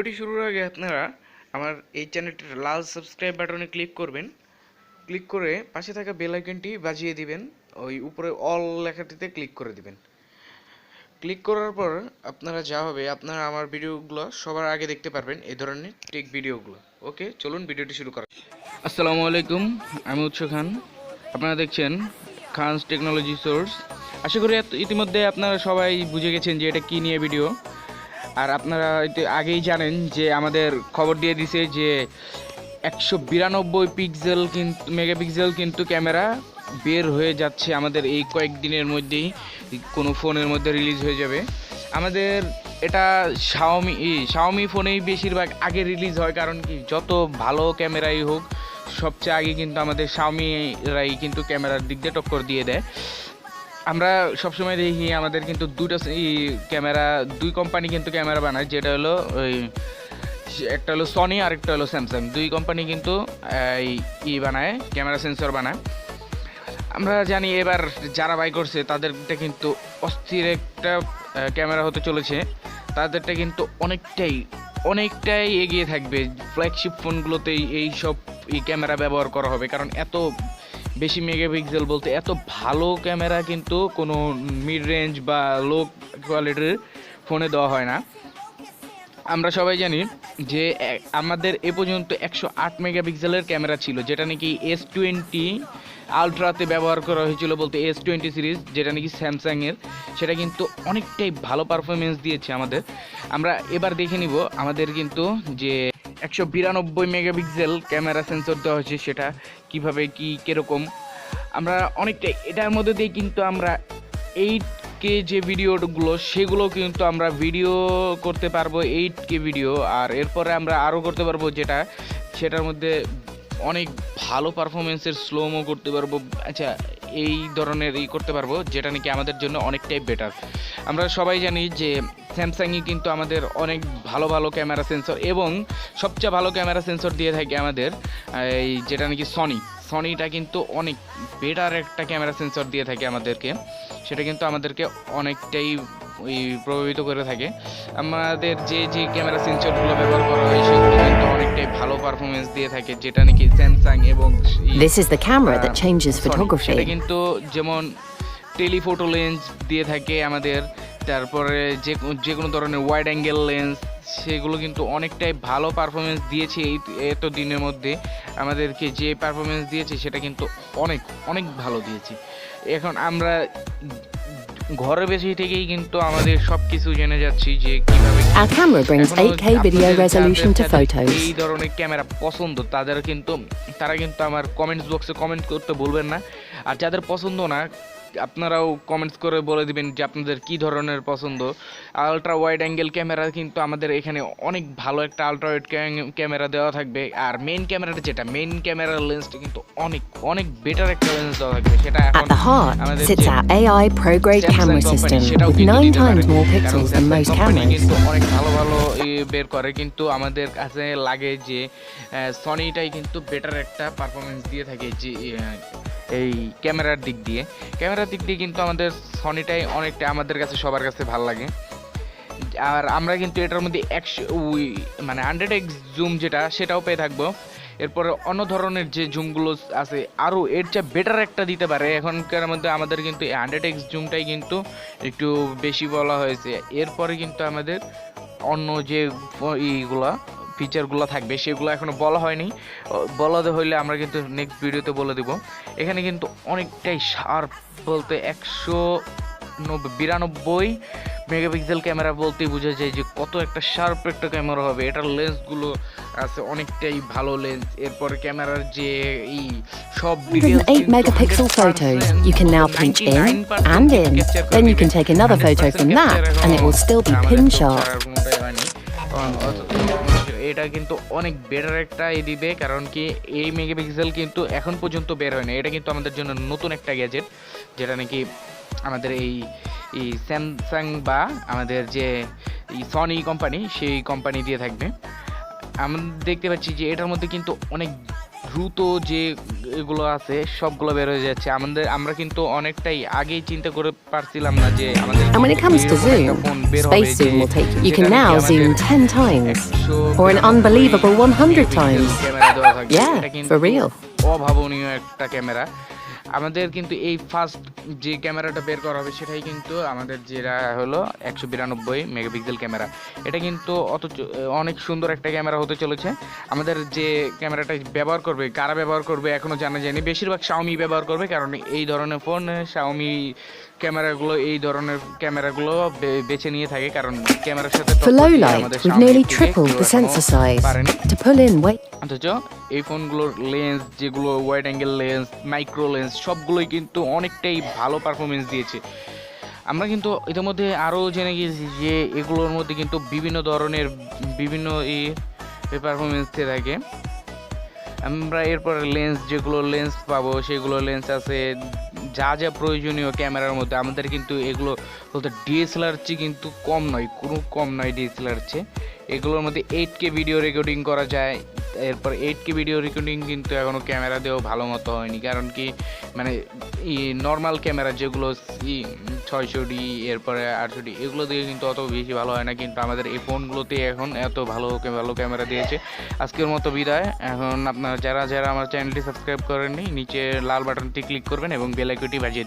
ভিডিওটি শুরুর আগে আপনারা আমার এই চ্যানেলটির লাল সাবস্ক্রাইব বাটনে ক্লিক করবেন। ক্লিক করে পাশে থাকা বেল আইকনটি বাজিয়ে দিবেন। ওই উপরে অল লেখাটিতে ক্লিক করে দিবেন। ক্লিক করার পর আপনারা যা হবে, আপনারা আমার ভিডিওগুলো সবার আগে দেখতে পারবেন, এই ধরনের টেক ভিডিওগুলো। ওকে, চলুন ভিডিওটি শুরু করা। আসসালামু আলাইকুম, আমি উৎস খান। আপনারা দেখছেন খানস টেকনোলজি সোর্স। আশা করি ইতিমধ্যে আপনারা সবাই বুঝে গেছেন যে এটা কী নিয়ে ভিডিও। আর আপনারা আগেই জানেন যে আমাদের খবর দিয়ে দিছে যে 192 পিক্সেল কিন্তু মেগাপিক্সেল কিন্তু ক্যামেরা বের হয়ে যাচ্ছে আমাদের এই কয়েকদিনের মধ্যেই, কোনো ফোনের মধ্যে রিলিজ হয়ে যাবে। আমাদের এটা শাওমি ফোনেই বেশিরভাগ আগে রিলিজ হয়, কারণ কি যত ভালো ক্যামেরাই হোক সবচেয়ে আগে কিন্তু আমাদের শাওমিরাই কিন্তু ক্যামেরার দিক দিয়ে টক্কর দিয়ে দেয়। আমরা সবসময় দেখি আমাদের কিন্তু দুই কোম্পানি কিন্তু ক্যামেরা বানায়, যেটা হলো একটা হলো সনি আর একটা হলো স্যামসাং। দুই কোম্পানি কিন্তু বানায়, ক্যামেরা সেন্সর বানায়। আমরা জানি এবার যারা বাই করছে তাদেরটা কিন্তু অস্থির একটা ক্যামেরা হতে চলেছে। তাদেরটা কিন্তু অনেকটাই এগিয়ে থাকবে। ফ্ল্যাগশিপ ফোনগুলোতেই এই সব ক্যামেরা ব্যবহার করা হবে, কারণ এত বেশি মেগাপিক্সেল বলতে এত ভালো ক্যামেরা কিন্তু কোনো মিড রেঞ্জ বা লো কোয়ালিটির ফোনে দেওয়া হয় না। আমরা সবাই জানি যে আমাদের এ পর্যন্ত 108 মেগাপিক্সেলের ক্যামেরা ছিল, যেটা নাকি S20 আলট্রাতে ব্যবহার করা হয়েছিল, বলতে S20 সিরিজ, যেটা নাকি স্যামসাংয়ের। সেটা কিন্তু অনেকটাই ভালো পারফরমেন্স দিয়েছে আমাদের। আমরা এবার দেখে নিব আমাদের কিন্তু যে 192 মেগাপিক্সেল ক্যামেরা সেন্সর দেওয়া হয়েছে সেটা কিভাবে কীরকম। আমরা অনেকটাই এটার মধ্যে দিয়ে কিন্তু আমরা 8K যে ভিডিওগুলো সেগুলো কিন্তু আমরা ভিডিও করতে পারবো, 8K ভিডিও। আর এরপরে আমরা আরও করতে পারবো সেটার মধ্যে অনেক ভালো পারফরমেন্সের স্লোমো করতে পারবো। আচ্ছা, এই ধরনের করতে পারবো, যেটা নাকি আমাদের জন্য অনেকটাই বেটার। আমরা সবাই জানি যে স্যামসাংই কিন্তু আমাদের অনেক ভালো ক্যামেরা সেন্সর এবং সবচেয়ে ভালো ক্যামেরা সেন্সর দিয়ে থাকে আমাদের যেটা নাকি সনিটা কিন্তু অনেক বেটার একটা ক্যামেরা সেন্সর দিয়ে থাকে আমাদেরকে। সেটা কিন্তু আমাদেরকে অনেকটাই প্রভাবিত করে থাকে। আমাদের যে ক্যামেরা সেন্সরগুলো ব্যবহার করা হয় সেগুলো কিন্তু অনেকটাই ভালো পারফরমেন্স দিয়ে থাকে, যেটা নাকি স্যামসাং এবং This is the camera that changes photography. সেটা কিন্তু যেমন টেলিফোটো লেন্স দিয়ে থাকে আমাদের, তারপরে যে কোনো ধরনের ওয়াইড অ্যাঙ্গেল লেন্স, সেগুলো কিন্তু অনেকটাই ভালো পারফরমেন্স দিয়েছে এত দিনের মধ্যে। আমাদেরকে যে পারফরমেন্স দিয়েছে সেটা কিন্তু অনেক ভালো দিয়েছে। এখন আমরা ঘরে বসে থেকেই কিন্তু আমাদের সবকিছু জেনে যাচ্ছি যে কিভাবে Our camera brings 8K video resolution to photos. এই ধরনের ক্যামেরা পছন্দ তারা কিন্তু আমার কমেন্টস বক্সে কমেন্ট করতে ভুলবেন না। আর যাদের পছন্দ না, আপনারাও কমেন্টস করে বলে দিবেন যে আপনাদের কি ধরনের পছন্দ। আলট্রা ওয়াইড অ্যাঙ্গেল ক্যামেরা কিন্তু আমাদের এখানে অনেক ভালো একটা আলট্রা ওয়াইড ক্যামেরা দেওয়া থাকবে। আর মেইন ক্যামেরার লেন্সটা কিন্তু অনেক বেটার একটা লেন্স দেওয়া থাকবে। সেটা এখন At the heart sits our AI pro-grade camera system with 9 times more pixels than most cameras. কিন্তু অনেক ভালো বের করে, কিন্তু আমাদের কাছে লাগে যে সনিটাই কিন্তু বেটার একটা পারফরমেন্স দিয়ে থাকে যে এই ক্যামেরার দিক দিয়ে কিন্তু আমাদের সনিটাই অনেকটা আমাদের কাছে সবার কাছে ভালো লাগে। আর আমরা কিন্তু এটার মধ্যে 100x জুম সেটাও পেয়ে থাকবো। এরপরে অন্য ধরনের যে জুমগুলো আছে আরও এর চেয়ে বেটার একটা দিতে পারে। এখনকার মধ্যে আমাদের কিন্তু 100x জুমটাই কিন্তু একটু বেশি বলা হয়েছে। এরপরে কিন্তু আমাদের অন্য যে ফিচারগুলো থাকবে সেগুলো এখনো বলা হয়নি। বলাতে হইলে আমরা কিন্তু নেক্সট ভিডিওতে বলে দিব। এখানে কিন্তু অনেকটাই শার্প, বলতে 192 মেগাপিক্সেল ক্যামেরা বলতেই বোঝা যায় যে কত একটা শার্প একটা ক্যামেরা হবে। এটার লেন্সগুলো আছে অনেকটাই ভালো লেন্স। এরপরে ক্যামেরার যে সব With an 8 megapixel photo, you can now pinch in and in. Then you can take another photo from that and it will still be pin sharp. এটা কিন্তু অনেক বেটার একটা দিবে, কারণ কি এই মেগাপিক্সেল কিন্তু এখন পর্যন্ত বের হয় না। এটা কিন্তু আমাদের জন্য নতুন একটা গ্যাজেট, যেটা নাকি আমাদের এই স্যামসাং বা আমাদের যে সনি কোম্পানি সেই কোম্পানি দিয়ে থাকবে। আমরা দেখতে পাচ্ছি যে এটার মধ্যে কিন্তু অনেক দ্রুত যে এগুলো আছে সবগুলো বের হয়ে যাচ্ছে। আমরা কিন্তু অনেকটাই আগেই চিন্তা করে পারছিলাম না যে আমাদের And when it comes to এরকম একটা zoom, ফোন বের হবে space যে zoom will take you can যেটা নাকি now আমাদের zoom 10 times, or an 192 unbelievable 100 megapixel times. Camera দেওয়া থাকবে। Yeah, এটা কিন্তু for real. অভাবনীয় একটা ক্যামেরা। আমাদের কিন্তু এই ফার্স্ট যে ক্যামেরাটা বের করা হবে সেটাই কিন্তু আমাদের যেটা হলো 192 মেগাপিক্সেল ক্যামেরা। এটা কিন্তু অনেক সুন্দর একটা ক্যামেরা হতে চলেছে। আমাদের যে ক্যামেরাটা ব্যবহার করবে, কারা ব্যবহার করবে এখনো জানা যায়নি। বেশিরভাগ xiaomi ব্যবহার করবে, কারণ এই ধরনের ফোন xiaomi ক্যামেরাগুলো, এই ধরনের ক্যামেরাগুলো বেছে নিয়ে থাকে, কারণ ক্যামেরার সাথে For low টক্কর দিতে light, আমাদের we've xiaomi nearly থেকে tripled কেউ the এখনো sensor size পারেনি। to pull in weight. অথচ এই ফোনগুলোর লেন্স, যেগুলো wide angle lens, micro lens, সবগুলোই কিন্তু অনেকটাই ভালো পারফরমেন্স দিয়েছে। আমরা কিন্তু ইতিমধ্যে আরও জেনে গিয়েছি যে এগুলোর মধ্যে কিন্তু বিভিন্ন ধরনের বিভিন্ন পারফরমেন্স দিয়ে থাকে। আমরা এরপরে লেন্স, যেগুলো লেন্স পাবো সেগুলো লেন্স আছে যা যা প্রয়োজনীয় ক্যামেরার মধ্যে। আমাদের কিন্তু এগুলো বলতে ডিএসএলআর চেয়ে কিন্তু কম নয়, কোনো কম নয় ডিএসএলআর চেয়ে। এগুলোর মধ্যে 8K ভিডিও রেকর্ডিং করা যায়। এরপর 8K ভিডিও রেকর্ডিং কিন্তু এখনও ক্যামেরা দিয়েও ভালো মতো হয়নি, কারণ কি মানে নর্মাল ক্যামেরা যেগুলো 600D এরপরে 800D এগুলো দিয়ে কিন্তু অত বেশি ভালো হয় না, কিন্তু আমাদের এই ফোনগুলোতে এখন এত ভালো ভালো ক্যামেরা দিয়েছে। আজকের মতো বিদায়। এখন আপনারা যারা যারা আমার চ্যানেলটি সাবস্ক্রাইব করেননি, নিচে লাল বাটনটি ক্লিক করবেন এবং বেল আইকনটি বাজিয়ে